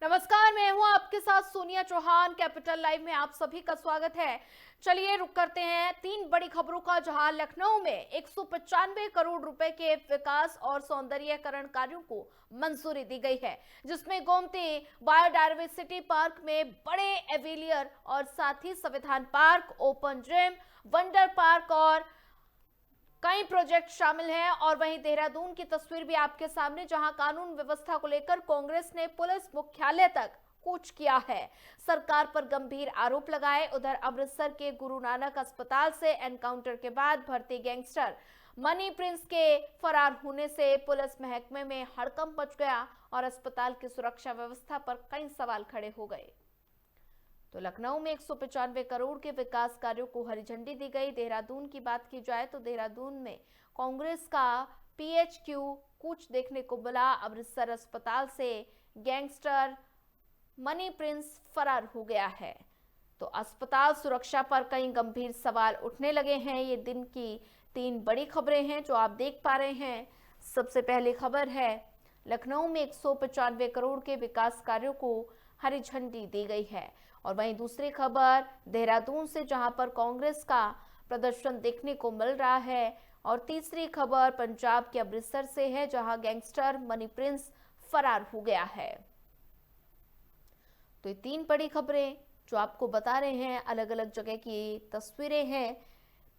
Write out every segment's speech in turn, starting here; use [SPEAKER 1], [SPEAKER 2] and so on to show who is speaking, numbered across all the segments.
[SPEAKER 1] नमस्कार, मैं हूं आपके साथ सोनिया चौहान। कैपिटल लाइव में आप सभी का स्वागत है। चलिए रुक करते हैं तीन बड़ी खबरों का, जहां लखनऊ में 195 करोड़ रुपए के विकास और सौंदर्यीकरण कार्यों को मंजूरी दी गई है, जिसमें गोमती बायोडायवर्सिटी पार्क में बड़े एविलियर और साथ ही संविधान park, open gym, wonder park और कई प्रोजेक्ट शामिल हैं। और वहीं देहरादून की तस्वीर भी आपके सामने, जहां कानून व्यवस्था को लेकर कांग्रेस ने पुलिस मुख्यालय तक कूच किया है, सरकार पर गंभीर आरोप लगाए। उधर अमृतसर के गुरु नानक अस्पताल से एनकाउंटर के बाद भर्ती गैंगस्टर मनी प्रिंस के फरार होने से पुलिस महकमे में हड़कंप मच गया और अस्पताल की सुरक्षा व्यवस्था पर कई सवाल खड़े हो गए। तो लखनऊ में 195 करोड़ के विकास कार्यों को हरी झंडी दी गई। देहरादून की बात की जाए तो देहरादून में कांग्रेस का पीएचक्यू कूच देखने को मिला। अमृतसर अस्पताल से गैंगस्टर मनी प्रिंस फरार हो गया है, तो अस्पताल सुरक्षा पर कई गंभीर सवाल उठने लगे हैं। ये दिन की तीन बड़ी खबरें हैं जो आप देख पा रहे हैं। सबसे पहली खबर है, लखनऊ में 195 करोड़ के विकास कार्यों को हरी झंडी दी गई है। और वहीं दूसरी खबर देहरादून से, जहां पर कांग्रेस का प्रदर्शन देखने को मिल रहा है। और तीसरी खबर पंजाब के अमृतसर से है, जहां गैंगस्टर मनी प्रिंस फरार हो गया है। तो ये तीन बड़ी खबरें जो आपको बता रहे हैं, अलग अलग जगह की तस्वीरें हैं।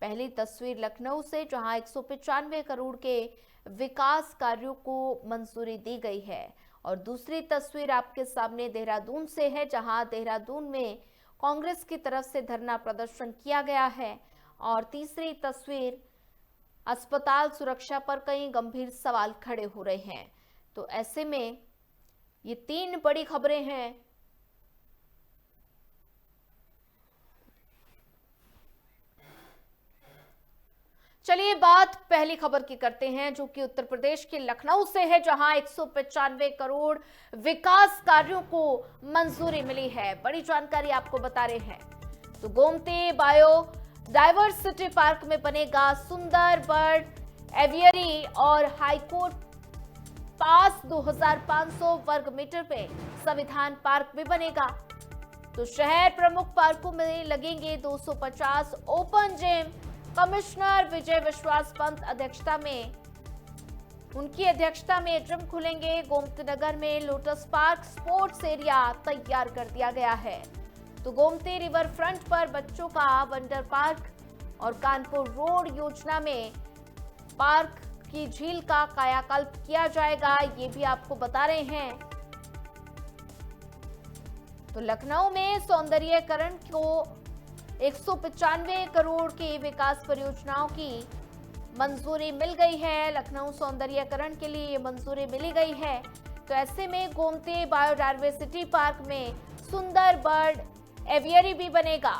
[SPEAKER 1] पहली तस्वीर लखनऊ से, जहां 195 करोड़ के विकास कार्यों को मंजूरी दी गई है। और दूसरी तस्वीर आपके सामने देहरादून से है, जहां देहरादून में कांग्रेस की तरफ से धरना प्रदर्शन किया गया है। और तीसरी तस्वीर अस्पताल सुरक्षा पर कई गंभीर सवाल खड़े हो रहे हैं। तो ऐसे में ये तीन बड़ी खबरें हैं। चलिए बात पहली खबर की करते हैं, जो कि उत्तर प्रदेश के लखनऊ से है, जहां 195 करोड़ विकास कार्यों को मंजूरी मिली है। बड़ी जानकारी आपको बता रहे हैं। तो गोमती बायो डायवर्सिटी पार्क में बनेगा सुंदर बर्ड एवियरी और हाईकोर्ट पास 2500 वर्ग मीटर पे संविधान पार्क भी बनेगा। तो शहर प्रमुख पार्कों में लगेंगे 250 ओपन जिम। कमिश्नर विजय विश्वास पंत उनकी अध्यक्षता में जिम खुलेंगे। गोमती नगर में लोटस पार्क स्पोर्ट्स एरिया तैयार कर दिया गया है। तो गोमती रिवर फ्रंट पर बच्चों का वंडर पार्क और कानपुर रोड योजना में पार्क की झील का कायाकल्प किया जाएगा, ये भी आपको बता रहे हैं। तो लखनऊ में सौंदर्यीकरण को 195 करोड़ की विकास परियोजनाओं की मंजूरी मिल गई है। लखनऊ सौंदर्यीकरण के लिए ये मंजूरी मिली गई है। तो ऐसे में गोमती बायोडायवर्सिटी पार्क में सुंदर बर्ड एवियरी भी बनेगा।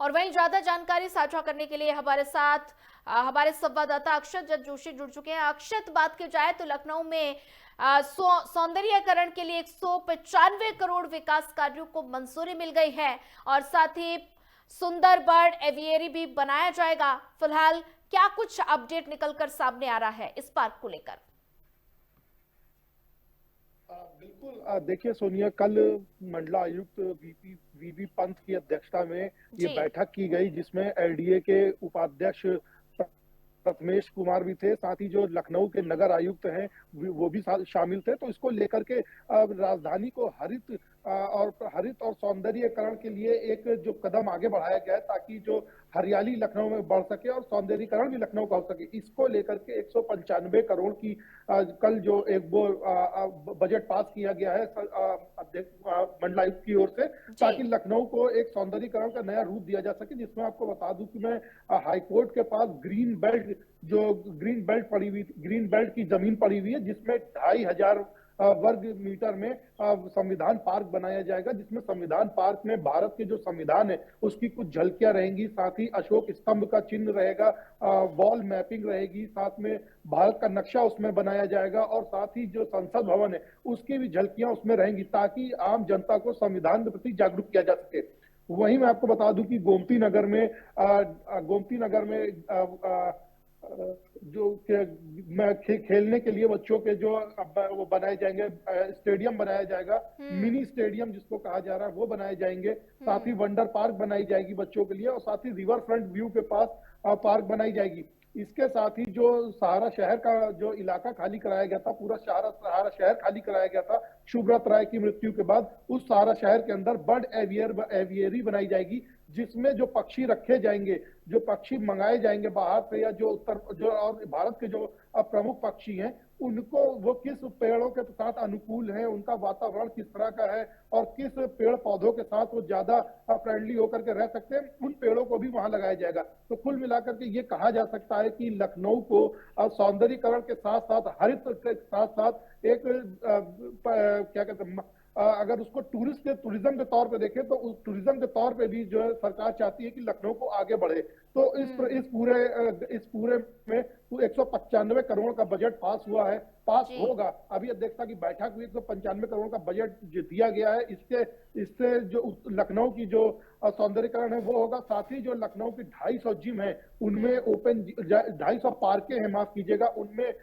[SPEAKER 1] और वहीं ज्यादा जानकारी साझा करने के लिए हमारे साथ हमारे संवाददाता अक्षत जोशी जुड़ चुके हैं। अक्षत, बात की जाए तो लखनऊ में सौंदर्यीकरण के लिए 195 करोड़ विकास कार्यों को मंजूरी मिल गई है और साथ ही सुंदर बर्ड एवियरी भी बनाया जाएगा। फिलहाल क्या कुछ अपडेट निकलकर सामने आ रहा है इस पार्क को लेकर?
[SPEAKER 2] बिल्कुल, देखिए सोनिया, कल मंडलायुक्त वीबी पंत की अध्यक्षता में ये बैठक की गई, जिसमें एलडीए के उपाध्यक्ष प्रथमेश कुमार भी थे, साथ ही जो लखनऊ के नगर आयुक्त हैं वो भी शामिल थे। तो इसको लेकर के राजधानी को हरित और सौंदर्यीकरण के लिए एक जो कदम आगे बढ़ाया गया है, ताकि जो हरियाली लखनऊ में बढ़ सके और सौंदर्यीकरण भी लखनऊ का हो सके, इसको लेकर के 195 करोड़ की कल जो एक वो बजट पास किया गया है अध्यक्ष मंडलायुक्त की ओर से, ताकि लखनऊ को एक सौंदर्यीकरण का नया रूप दिया जा सके। जिसमें आपको बता दूं कि मैं हाईकोर्ट के पास ग्रीन बेल्ट की जमीन पड़ी हुई है, जिसमें 2500 वर्ग मीटर में संविधान पार्क बनाया जाएगा, जिसमें संविधान पार्क में भारत के जो संविधान है उसकी कुछ झलकियां रहेंगी, साथ ही अशोक स्तंभ का चिन्ह रहेगा, वॉल मैपिंग रहेगी, साथ में भारत का नक्शा उसमें बनाया जाएगा और साथ ही जो संसद भवन है उसकी भी झलकियां उसमें रहेंगी, ताकि आम जनता को संविधान के प्रति जागरूक किया जा सके। वहीं मैं आपको बता दूं कि गोमती नगर में जो खेलने के लिए बच्चों के जो वो बनाए जाएंगे, स्टेडियम बनाया जाएगा, मिनी स्टेडियम जिसको कहा जा रहा है वो बनाए जाएंगे। साथ ही वंडर पार्क बनाई जाएगी बच्चों के लिए, और साथ ही रिवर फ्रंट व्यू के पास पार्क बनाई जाएगी। इसके साथ ही जो सहारा शहर का जो इलाका खाली कराया गया था, पूरा सहारा शहर खाली कराया गया था शुभ्रत राय की मृत्यु के बाद, उस सहारा शहर के अंदर बर्ड एवियरी बनाई जाएगी, जिसमें जो पक्षी रखे जाएंगे, जो पक्षी मंगाए जाएंगे बाहर से, या जो जो और भारत के जो प्रमुख पक्षी हैं, उनको वो किस पेड़ों के साथ अनुकूल है, उनका वातावरण किस तरह का है, और किस पेड़ पौधों के साथ वो ज्यादा फ्रेंडली होकर के रह सकते हैं, उन पेड़ों को भी वहां लगाया जाएगा। तो कुल मिलाकर के ये कहा जा सकता है कि लखनऊ को सौंदर्यीकरण के साथ साथ, हरित के साथ साथ एक क्या कहते हैं, अगर उसको टूरिज्म के तौर पे देखें, तो उस टूरिज्म के तौर पे भी जो है सरकार चाहती है कि लखनऊ को आगे बढ़े। तो इस पूरे में 195 करोड़ का बजट पास हुआ है, पास होगा। अभी अध्यक्षता की बैठक हुई, 195 करोड़ का बजट जो दिया गया है, इससे जो लखनऊ की जो सौंदर्यीकरण है वो होगा। साथ ही जो लखनऊ की 250 जिम है, उनमें 250 पार्कें हैं, माफ कीजिएगा, उनमें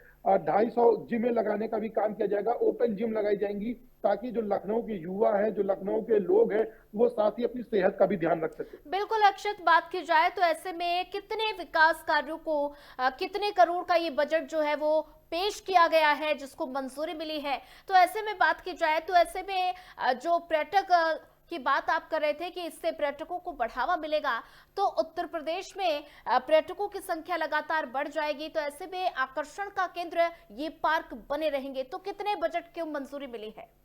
[SPEAKER 2] 250 जिमें लगाने का भी काम किया जाएगा, ओपन जिम लगाई जाएंगी, ताकि जो लखनऊ के युवा हैं, जो लखनऊ के लोग हैं, वो साथ ही अपनी सेहत का भी ध्यान रख सके।
[SPEAKER 1] बिल्कुल अक्षत, बात की जाए तो ऐसे में कितने विकास कार्यों को कितने करोड़ का ये बजट जो है वो पेश किया गया है, जिसको मंजूरी मिली है, तो ऐसे में बात की जाए तो ऐसे में जो पर्यटक की बात आप कर रहे थे कि इससे पर्यटकों को बढ़ावा मिलेगा, तो उत्तर प्रदेश में पर्यटकों की संख्या लगातार बढ़ जाएगी, तो ऐसे में आकर्षण का केंद्र ये पार्क बने रहेंगे। तो कितने बजट की मंजूरी मिली है?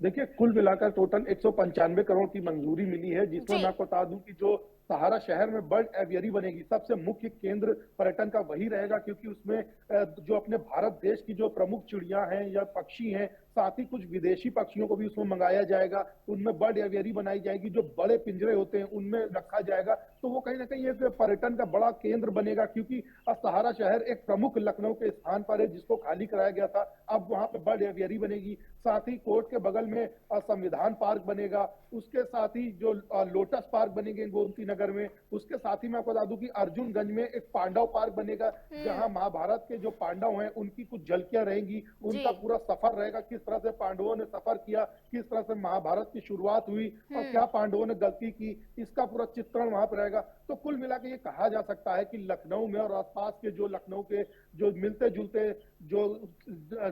[SPEAKER 2] देखिए, कुल मिलाकर टोटल 195 करोड़ की मंजूरी मिली है, जिसमें मैं आपको बता दूं कि जो सहारा शहर में बर्ड एवियरी बनेगी, सबसे मुख्य केंद्र पर्यटन का वही रहेगा, क्योंकि उसमें जो अपने भारत देश की जो प्रमुख चिड़िया हैं या पक्षी हैं, साथ ही कुछ विदेशी पक्षियों को भी उसमें मंगाया जाएगा, उनमें बर्ड एवियरी बनाई जाएगी, जो बड़े पिंजरे होते हैं उनमें रखा जाएगा। तो वो कहीं ना कहीं एक पर्यटन का बड़ा केंद्र बनेगा, क्योंकि सहारा शहर एक प्रमुख लखनऊ के स्थान पर है, जिसको खाली कराया गया था, अब वहां पर बर्ड एवियरी बनेगी। साथ ही कोर्ट के बगल में संविधान पार्क बनेगा, उसके साथ ही जो लोटस पार्क बनेंगे गोमती नगर में, उसके साथ ही मैं आपको बता दूं कि अर्जुनगंज में एक पांडव पार्क बनेगा, जहां महाभारत के जो पांडव हैं उनकी कुछ झलकियां रहेंगी, उनका पूरा सफर रहेगा, किस तरह से पांडवों ने सफर किया, किस तरह से महाभारत की शुरुआत हुई और क्या पांडवों ने गलती की, इसका पूरा चित्रण वहां पर रहेगा। तो कुल मिला के ये कहा जा सकता है कि लखनऊ में और आसपास के जो लखनऊ के जो मिलते जुलते जो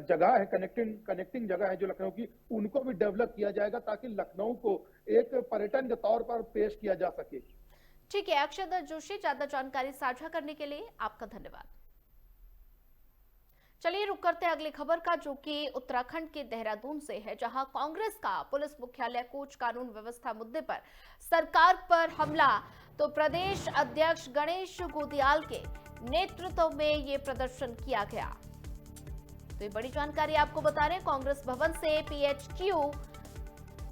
[SPEAKER 2] जगह है, कनेक्टिंग जगह है जो लखनऊ की, उनको भी डेवलप किया जाएगा, ताकि लखनऊ को एक पर्यटन के तौर पर पेश किया जा सके।
[SPEAKER 1] ठीक है अक्षत जोशी, ज्यादा जानकारी साझा करने के लिए आपका धन्यवाद। चलिए रुक करते हैं अगली खबर का, जो कि उत्तराखंड के देहरादून से है, जहां कांग्रेस का पुलिस मुख्यालय कोच कानून व्यवस्था मुद्दे पर सरकार पर हमला। तो प्रदेश अध्यक्ष गणेश गोदियाल के नेतृत्व में ये प्रदर्शन किया गया। तो ये बड़ी जानकारी आपको बता रहे हैं, कांग्रेस भवन से पीएचक्यू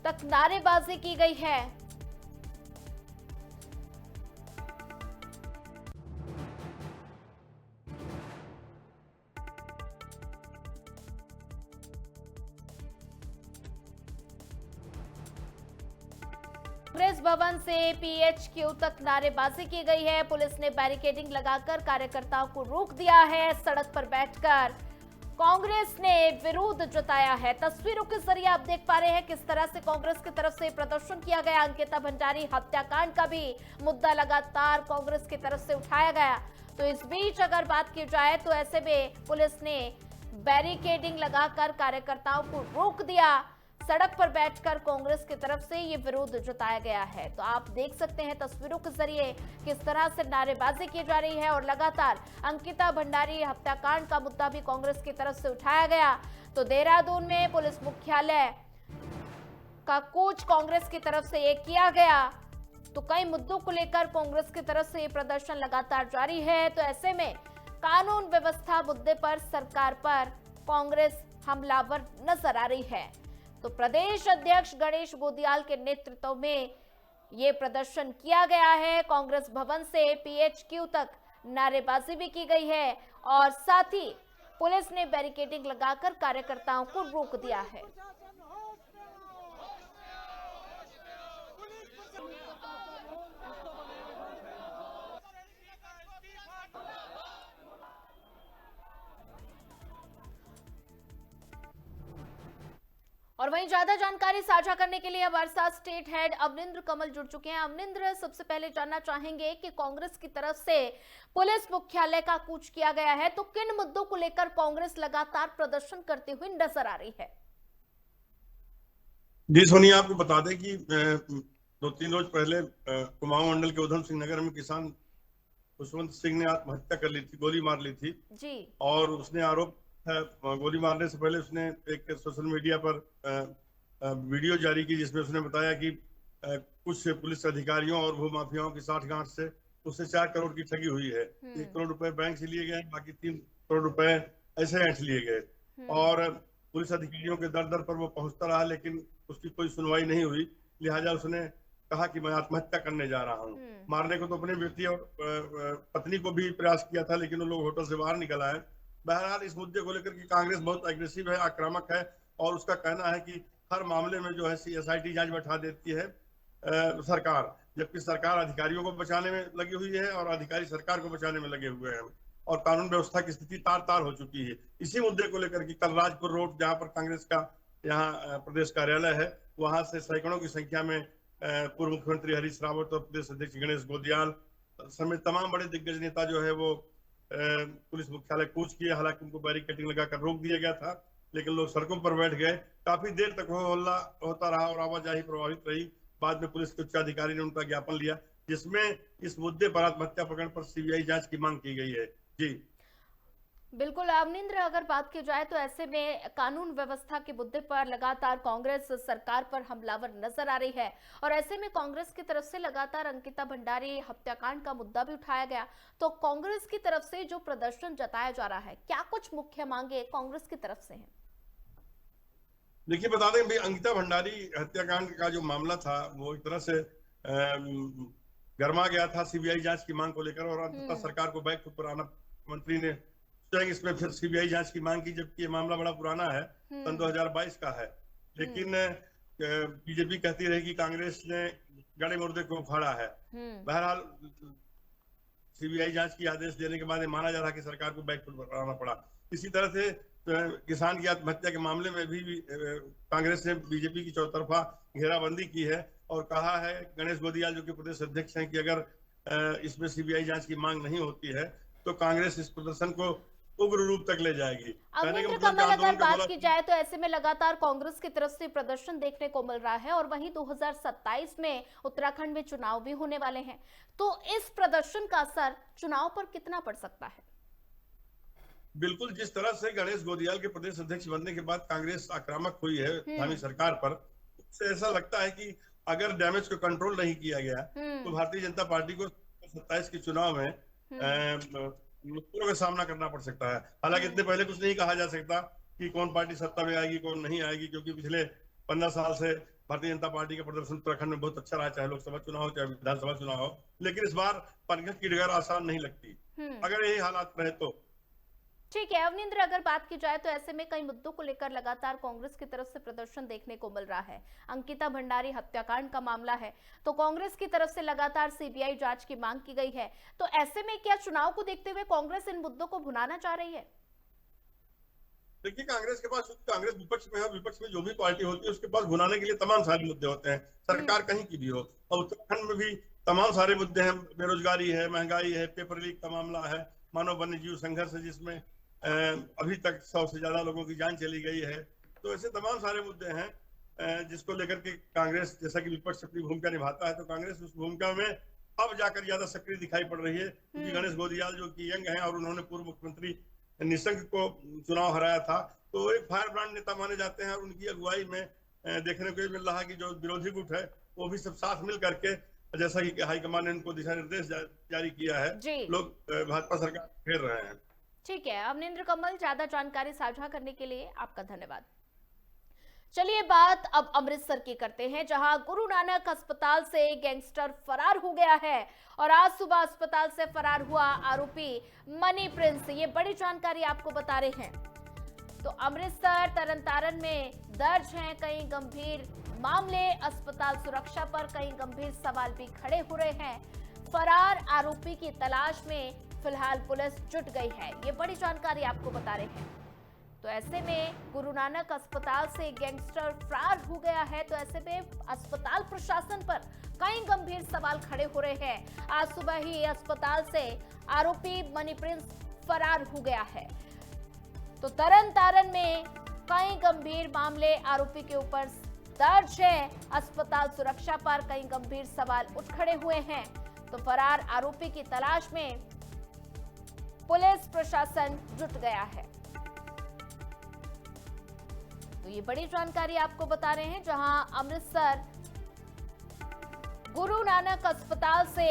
[SPEAKER 1] तक नारेबाजी की गई है। कांग्रेस भवन से पीएचक्यू तक नारेबाजी की गई है। पुलिस ने बैरिकेडिंग लगाकर कार्यकर्ताओं को रोक दिया है। सड़क पर बैठकर कांग्रेस ने विरोध जताया है। तस्वीरों के जरिए आप देख पा रहे हैं किस तरह से कांग्रेस की तरफ से प्रदर्शन किया गया। अंकिता भंडारी हत्याकांड का भी मुद्दा लगातार कांग्रेस की तरफ से उठाया गया। तो इस बीच अगर बात की जाए तो ऐसे में पुलिस ने बैरिकेडिंग लगाकर कार्यकर्ताओं को रोक दिया। सड़क पर बैठकर कांग्रेस की तरफ से ये विरोध जताया गया है। तो आप देख सकते हैं तस्वीरों के जरिए किस तरह से नारेबाजी की जा रही है और लगातार अंकिता भंडारी हत्याकांड का मुद्दा भी कांग्रेस की तरफ से उठाया गया। तो देहरादून में पुलिस मुख्यालय का कूच कांग्रेस की तरफ से ये किया गया। तो कई मुद्दों को लेकर कांग्रेस की तरफ से ये प्रदर्शन लगातार जारी है। तो ऐसे में कानून व्यवस्था मुद्दे पर सरकार पर कांग्रेस हमलावर नजर आ रही है। तो प्रदेश अध्यक्ष गणेश गोदियाल के नेतृत्व में यह प्रदर्शन किया गया है। कांग्रेस भवन से पीएचक्यू तक नारेबाजी भी की गई है और साथ ही पुलिस ने बैरिकेडिंग लगाकर कार्यकर्ताओं को रोक दिया है। और वहीं ज्यादा जानकारी साझा करने के लिए हमारे साथ स्टेट हेड अवनिंद्र कमल जुड़ चुके हैं। अवनिंद्र, सबसे पहले जानना चाहेंगे कि कांग्रेस की तरफ से पुलिस मुख्यालय का कूच किया गया है, तो किन मुद्दों को लेकर कांग्रेस लगातार प्रदर्शन करते हुए नजर आ रही है?
[SPEAKER 3] जी सोनिया, आपको बता दें कि 2-3 रोज पहले कुमाऊं मंडल के उधम सिंह नगर में किसान खुशवंत सिंह ने आत्महत्या कर ली थी, गोली मार ली थी
[SPEAKER 1] जी।
[SPEAKER 3] और उसने आरोप है, गोली मारने से पहले उसने एक सोशल मीडिया पर वीडियो जारी की जिसमें उसने बताया कि कुछ पुलिस अधिकारियों और भूमाफियाओं की साठगांठ से उससे 4 करोड़ की ठगी हुई है। 1 करोड़ रुपए बैंक से लिए गए, बाकी 3 करोड़ रुपए ऐसे ऐंठ लिए गए और पुलिस अधिकारियों के दर दर पर वो पहुंचता रहा, लेकिन उसकी कोई सुनवाई नहीं हुई। लिहाजा उसने कहा कि मैं आत्महत्या करने जा रहा हूँ। मारने को तो अपने बेटी और पत्नी को भी प्रयास किया था, लेकिन वो लोग होटल से बाहर निकल आए। बहरहाल इस मुद्दे को लेकर के कांग्रेस बहुत एग्रेसिव है, आक्रामक है और उसका कहना है कि हर मामले में जो है SIT जांच बैठा देती है सरकार, जबकि सरकार अधिकारियों को बचाने में लगी हुई है और अधिकारी सरकार को बचाने में लगे हुए हैं और कानून व्यवस्था की स्थिति तार तार हो चुकी है। इसी मुद्दे को लेकर के कल राजपुर रोड, जहां पर कांग्रेस का यहाँ प्रदेश कार्यालय है, वहां से सैकड़ों की संख्या में पूर्व मुख्यमंत्री हरीश रावत और प्रदेश अध्यक्ष गणेश गोदियाल समेत तमाम बड़े दिग्गज नेता जो है वो पुलिस मुख्यालय कूच किए। हालांकि उनको बैरिकेडिंग लगाकर रोक दिया गया था, लेकिन लोग सड़कों पर बैठ गए। काफी देर तक हो हल्ला होता रहा और आवाजाही प्रभावित रही। बाद में पुलिस के उच्चाधिकारी ने उनका ज्ञापन लिया, जिसमें इस मुद्दे पर आत्महत्या प्रकरण पर CBI जांच की मांग की गई है। जी
[SPEAKER 1] बिल्कुल अवनिंद्र, अगर बात की जाए तो ऐसे में कानून व्यवस्था के मुद्दे पर लगातार कांग्रेस सरकार पर हमलावर नजर आ रही है और ऐसे में कांग्रेस की तरफ से लगातार अंकिता भंडारी हत्याकांड का मुद्दा भी उठाया गया। तो कांग्रेस की तरफ से जो प्रदर्शन जताया जा रहा है, क्या कुछ मुख्य मांगे कांग्रेस की तरफ से हैं?
[SPEAKER 3] देखिए, बता दें भाई, अंकिता भंडारी हत्याकांड का जो मामला था वो एक तरह से गर्मा गया था CBI जांच की मांग को लेकर और अंततः सरकार को बैक फुट पर आना, मंत्री ने इसमें फिर CBI जांच की मांग की, जबकि ये मामला बड़ा पुराना है, सन 2022 का है। लेकिन बीजेपी कहती रही कि कांग्रेस ने गड़े मुर्दे को उखाड़ा है। बहरहाल CBI जांच की आदेश देने के बाद ये माना जा रहा है कि सरकार को बैक फुट पर आना पड़ा। इसी तरह से किसान की आत्महत्या के मामले में भी कांग्रेस ने बीजेपी की चौतरफा घेराबंदी की है और कहा है, गणेश गोदियाल जो कि प्रदेश अध्यक्ष हैं, कि अगर इसमें CBI जांच की मांग नहीं होती है तो कांग्रेस इस प्रदर्शन को उग्र रूप तक ले जाएगी।
[SPEAKER 1] अवनिंद्र कमल, अगर बात की जाए तो ऐसे में लगातार कांग्रेस की तरफ से प्रदर्शन देखने को मिल रहा है और वहीं 2027 में उत्तराखंड में चुनाव भी होने वाले हैं, तो इस प्रदर्शन का असर चुनाव पर कितना पड़ सकता है?
[SPEAKER 3] बिल्कुल, जिस तरह से गणेश गोदियाल के प्रदेश अध्यक्ष बनने के बाद कांग्रेस आक्रामक हुई है धामी सरकार पर, उससे ऐसा लगता है कि अगर डैमेज को कंट्रोल नहीं किया गया तो भारतीय जनता पार्टी को 27 के चुनाव में मुश्किलों का सामना करना पड़ सकता है। हालांकि इतने पहले कुछ नहीं कहा जा सकता कि कौन पार्टी सत्ता में आएगी, कौन नहीं आएगी, क्योंकि पिछले 15 साल से भारतीय जनता पार्टी का प्रदर्शन उत्तराखंड में बहुत अच्छा रहा, चाहे लोकसभा चुनाव हो चाहे विधानसभा चुनाव हो। लेकिन इस बार पंकज की डगर आसान नहीं लगती अगर यही हालात रहे तो।
[SPEAKER 1] ठीक है अवनिंद्र, अगर बात की जाए तो ऐसे में कई मुद्दों को लेकर लगातार कांग्रेस की तरफ से प्रदर्शन देखने को मिल रहा है। अंकिता भंडारी हत्याकांड का मामला है तो कांग्रेस की तरफ से लगातार CBI जांच की मांग की गई है। तो ऐसे में क्या चुनाव को देखते हुए कांग्रेस इन मुद्दों को भुनाना चाह रही है?
[SPEAKER 3] देखिए, कांग्रेस के पास, कांग्रेस विपक्ष में है, विपक्ष में जो भी पार्टी होती है उसके पास भुनाने के लिए तमाम सारे मुद्दे होते हैं, सरकार कहीं की भी हो। और उत्तराखंड में भी तमाम सारे मुद्दे हैं, बेरोजगारी है, महंगाई है, पेपर लीक का मामला है, मानव वन्य जीव संघर्ष है जिसमें अभी तक 100 से ज्यादा लोगों की जान चली गई है। तो ऐसे तमाम सारे मुद्दे हैं जिसको लेकर के कांग्रेस, जैसा कि विपक्ष अपनी भूमिका निभाता है, तो कांग्रेस उस भूमिका में अब जाकर ज्यादा सक्रिय दिखाई पड़ रही है, क्योंकि गणेश गोदियाल जो कि यंग हैं और उन्होंने पूर्व मुख्यमंत्री निशंक को चुनाव हराया था, तो एक फायर ब्रांड नेता माने जाते हैं और उनकी अगुवाई में देखने को मिल रहा है कि जो विरोधी गुट है वो भी सब साथ मिल करके, जैसा कि हाईकमान ने उनको दिशा निर्देश जारी किया है, लोग भाजपा सरकार घेर रहे हैं।
[SPEAKER 1] ठीक है अवनिंद्र कमल, ज्यादा जानकारी साझा करने के लिए आपका धन्यवाद। चलिए बात अब अमृतसर की करते हैं, जहां गुरु नानक अस्पताल से गैंगस्टर फरार हो गया है और आज सुबह अस्पताल से फरार हुआ आरोपी मनी प्रिंस। ये बड़ी जानकारी आपको बता रहे हैं। तो अमृतसर तरनतारन में दर्ज हैं कई गंभीर मामले, अस्पताल सुरक्षा पर कई गंभीर सवाल भी खड़े हो रहे हैं। फरार आरोपी की तलाश में फिलहाल पुलिस जुट गई है, ये बड़ी जानकारी आपको बता रहे हैं। तो ऐसे में गुरु नानक अस्पताल से गैंगस्टर फरार हो गया है। तो ऐसे में अस्पताल प्रशासन पर कई गंभीर सवाल खड़े हो रहे हैं। आज सुबह ही अस्पताल से आरोपी मनी प्रिंस फरार हो गया है। तो तरन तारण में कई गंभीर मामले आरोपी के ऊपर दर्ज है। अस्पताल सुरक्षा पर कई गंभीर सवाल उठ खड़े हुए हैं। तो फरार आरोपी की तलाश में पुलिस प्रशासन जुट गया है। तो ये बड़ी जानकारी आपको बता रहे हैं, जहां अमृतसर गुरु नानक अस्पताल से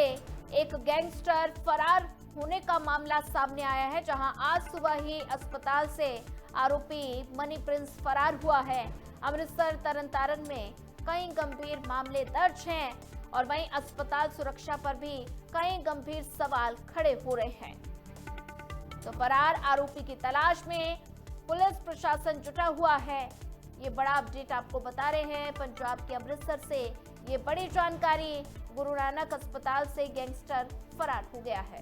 [SPEAKER 1] एक गैंगस्टर फरार होने का मामला सामने आया है। जहां आज सुबह ही अस्पताल से आरोपी मनी प्रिंस फरार हुआ है। अमृतसर तरन तारण में कई गंभीर मामले दर्ज हैं और वहीं अस्पताल सुरक्षा पर भी कई गंभीर सवाल खड़े हो रहे हैं। तो फरार आरोपी की तलाश में पुलिस प्रशासन जुटा हुआ है। ये बड़ा अपडेट आपको बता रहे हैं पंजाब के अमृतसर से। ये बड़ी जानकारी, गुरु नानक अस्पताल से गैंगस्टर फरार हो गया है।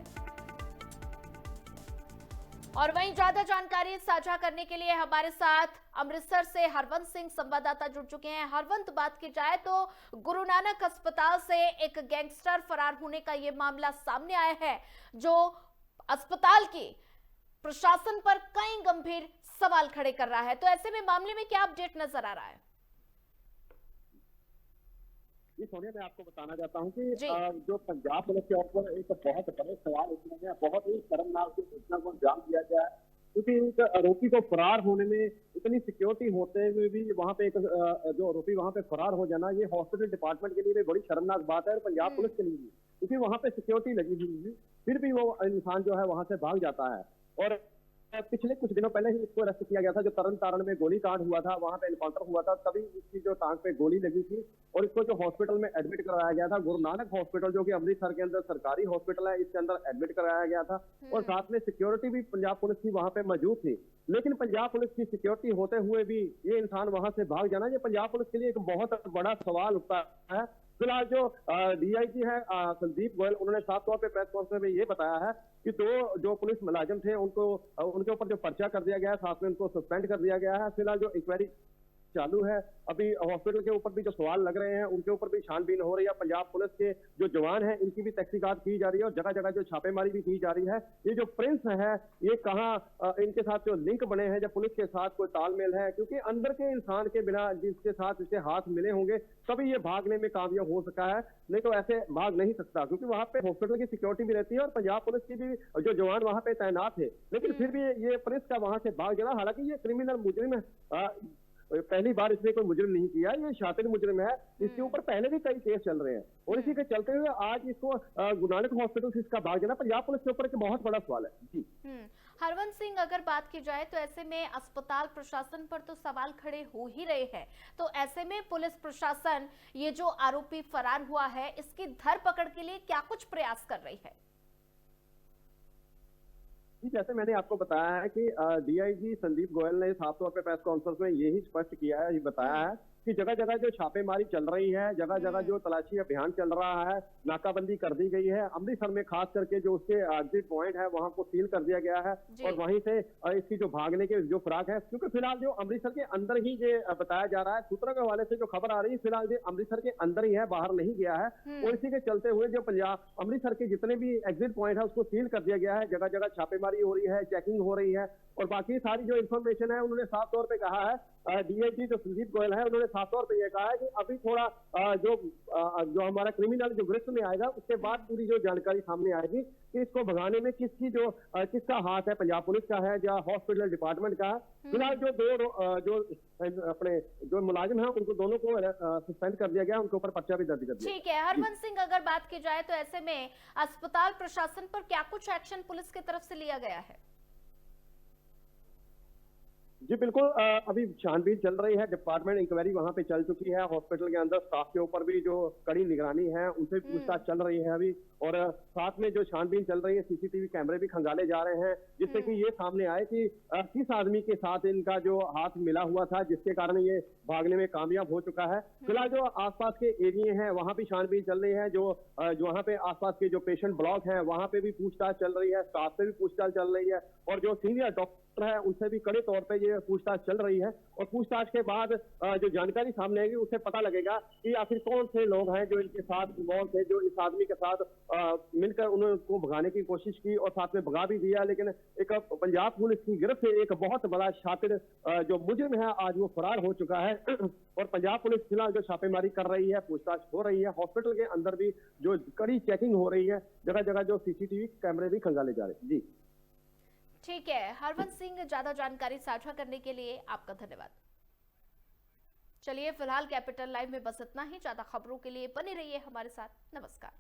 [SPEAKER 1] और वहीं ज्यादा जानकारी साझा करने के लिए हमारे साथ अमृतसर से हरवंत सिंह संवाददाता जुड़ चुके हैं। हरवंत, बात की जाए तो गुरु नानक अस्पताल से एक गैंगस्टर फरार होने का ये मामला सामने आया है, जो अस्पताल की प्रशासन पर कई गंभीर सवाल खड़े कर रहा है। तो ऐसे में मामले में क्या अपडेट नजर आ रहा है?
[SPEAKER 4] सोनिया, मैं आपको बताना चाहता हूं कि जो पंजाब पुलिस के ऊपर एक बहुत बड़े सवाल उठने में बहुत ही शर्मनाक घटना को अंजाम दिया गया है, क्योंकि एक आरोपी को फरार होने में इतनी सिक्योरिटी होते हुए भी वहां पे एक जो आरोपी वहां पे फरार हो जाना, ये हॉस्पिटल डिपार्टमेंट के लिए भी बड़ी शर्मनाक बात है और पंजाब पुलिस के लिए भी, क्योंकि वहां पे सिक्योरिटी लगी हुई है, फिर भी वो इंसान जो है वहां से भाग जाता है। और पिछले कुछ दिनों पहले ही इसको अरेस्ट किया गया था, जो तरन तारण में गोली कांड हुआ था, वहां पे एनकाउंटर हुआ था, तभी इसकी जो टांग पे गोली लगी थी और इसको जो हॉस्पिटल में एडमिट कराया गया था, गुरु नानक हॉस्पिटल, जो कि अमृतसर के अंदर सरकारी हॉस्पिटल है, इसके अंदर एडमिट कराया गया था। और साथ में सिक्योरिटी भी पंजाब पुलिस की वहां पे मौजूद थी। लेकिन पंजाब पुलिस की सिक्योरिटी होते हुए भी ये इंसान वहां से भाग जाना, ये पंजाब पुलिस के लिए एक बहुत बड़ा सवाल उठता है। फिलहाल जो डीआईजी है संदीप गोयल, उन्होंने साफ तौर पे प्रेस कॉन्फ्रेंस में ये बताया है कि दो जो पुलिस मुलाजिम थे उनके ऊपर जो पर्चा कर दिया गया है, साथ में उनको सस्पेंड कर दिया गया है। फिलहाल जो इंक्वायरी चालू है, अभी हॉस्पिटल के ऊपर भी जो सवाल लग रहे हैं उनके ऊपर भी छानबीन हो रही है। पंजाब पुलिस के जो जवान हैं इनकी भी तहकीकात की जा रही है और जगह जगह जो छापेमारी भी की जा रही है। ये जो प्रिंस है, ये कहाँ इनके साथ जो लिंक बने हैं, जब पुलिस के साथ कोई तालमेल है, क्योंकि अंदर के इंसान के बिना जिसके साथ इसके हाथ मिले होंगे तभी ये भागने में कामयाब हो सका है, नहीं तो ऐसे भाग नहीं सकता, क्योंकि वहां पे हॉस्पिटल की सिक्योरिटी भी रहती है और पंजाब पुलिस की भी जो जवान वहां पे तैनात है। लेकिन फिर भी ये प्रिंस का वहां से भाग जाना, हालांकि ये क्रिमिनल मुजरिम है, पहली बार इसने कोई मुजरिम नहीं किया, ये शातिर मुजरिम है, इसके ऊपर पहले भी कई केस चल रहे हैं और इसी के चलते हुए आज इसको गुरु नानक हॉस्पिटल से इसका भाग जाना पंजाब पुलिस के ऊपर एक बहुत बड़ा सवाल है। जी
[SPEAKER 1] हरवंत सिंह, अगर बात की जाए तो ऐसे में अस्पताल प्रशासन पर तो सवाल खड़े हो ही रहे हैं, तो ऐसे में पुलिस प्रशासन ये जो आरोपी फरार हुआ है इसकी धरपकड़ के लिए क्या कुछ प्रयास कर रही है?
[SPEAKER 4] जैसे मैंने आपको बताया है कि डीआईजी संदीप गोयल ने साफ तौर पे प्रेस कॉन्फ्रेंस में यही स्पष्ट किया है, बताया है कि जगह जगह जो छापेमारी चल रही है, जगह जगह जो तलाशी अभियान चल रहा है, नाकाबंदी कर दी गई है। अमृतसर में खास करके जो उसके एग्जिट पॉइंट है वहां को सील कर दिया गया है और वहीं से इसकी जो भागने के जो फिराक है, क्योंकि फिलहाल जो अमृतसर के अंदर ही ये बताया जा रहा है, सूत्रों के हवाले से जो खबर आ रही है, फिलहाल ये अमृतसर के अंदर ही है, बाहर नहीं गया है। और इसी के चलते हुए जो पंजाब अमृतसर के जितने भी एग्जिट पॉइंट है उसको सील कर दिया गया है, जगह जगह छापेमारी हो रही है, चेकिंग हो रही है और बाकी सारी जो इन्फॉर्मेशन है उन्होंने साफ तौर पे कहा है, डीआईजी जो संदीप गोयल है उन्होंने साफ तौर पे ये कहा है कि अभी थोड़ा जो हमारा क्रिमिनल जो गिरफ्त में आएगा उसके बाद पूरी जो जानकारी सामने आएगी कि इसको भगाने में किसका हाथ है, पंजाब पुलिस का है या हॉस्पिटल डिपार्टमेंट का है। फिलहाल जो अपने जो मुलाजिम है उनको दोनों को सस्पेंड कर दिया गया, उनके ऊपर पर्चा भी दर्ज कर दिया।
[SPEAKER 1] ठीक है हरवंत सिंह, अगर बात की जाए तो ऐसे में अस्पताल प्रशासन पर क्या कुछ एक्शन पुलिस की तरफ से लिया गया है?
[SPEAKER 4] जी बिल्कुल, अभी छानबीन चल रही है, डिपार्टमेंट इंक्वायरी वहां पे चल चुकी है, हॉस्पिटल के अंदर स्टाफ के ऊपर भी जो कड़ी निगरानी है उनसे पूछताछ चल रही है अभी, और साथ में जो छानबीन चल रही है सीसीटीवी कैमरे भी खंगाले जा रहे हैं, जिससे कि ये सामने आए कि किस आदमी के साथ इनका जो हाथ मिला हुआ था जिसके कारण ये भागने में कामयाब हो चुका है। फिलहाल जो आसपास के एरिया हैं वहां भी छानबीन चल रही है, जो वहां पे आसपास के जो पेशेंट ब्लॉक है वहां पे भी पूछताछ चल रही है, स्टाफ से भी पूछताछ चल रही है और जो सीनियर डॉक्टर है उनसे भी कड़े तौर पे ये पूछताछ चल रही है और पूछताछ के बाद जो जानकारी सामने आएगी उससे पता लगेगा कि आखिर कौन से लोग हैं जो इनके साथ इन्वॉल्व थे, जो इस आदमी के साथ मिलकर उनको भगाने की कोशिश की और साथ में भगा भी दिया। लेकिन एक पंजाब पुलिस की गिरफ्त से एक बहुत बड़ा शातिर जो मुजरिम है आज वो फरार हो चुका है और पंजाब पुलिस फिलहाल जो छापेमारी कर रही है, पूछताछ हो रही है। हॉस्पिटल के अंदर भी जो कड़ी चेकिंग हो रही है, जगह जगह जो सीसीटीवी कैमरे भी खंगाले जा रहे हैं। जी
[SPEAKER 1] ठीक है हरवंश सिंह, ज्यादा जानकारी साझा करने के लिए आपका धन्यवाद। चलिए फिलहाल कैपिटल लाइव में बस इतना ही। ज्यादा खबरों के लिए बने रहिए हमारे साथ। नमस्कार।